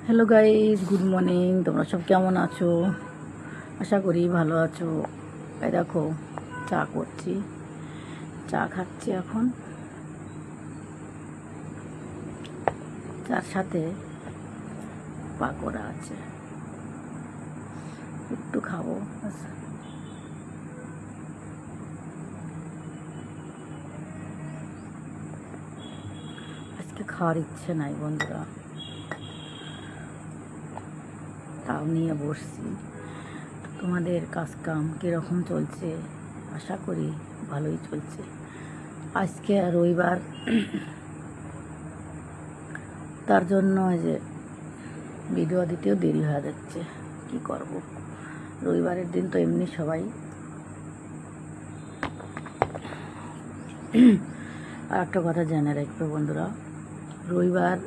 Hello guys, good morning. তোমরা সব কেমন আছো? আশা করি ভালো আছো। এই দেখো, চা করছি, চা খাচ্ছি এখন। চার সাথে পাকোড়া আছে, একটু খাবো। আজকে খাওয়ার ইচ্ছে নাই বন্ধুরা, তাও নিয়ে বসছি। তোমাদের কাজ কাম কীরকম চলছে? আশা করি ভালোই চলছে। আজকে রবিবার, তার জন্য যে ভিডিও দিতেও দেরি হয়ে যাচ্ছে। কি করব, রবিবারের দিন তো এমনি সবাই। আর একটা কথা জেনে রাখবে বন্ধুরা, রবিবার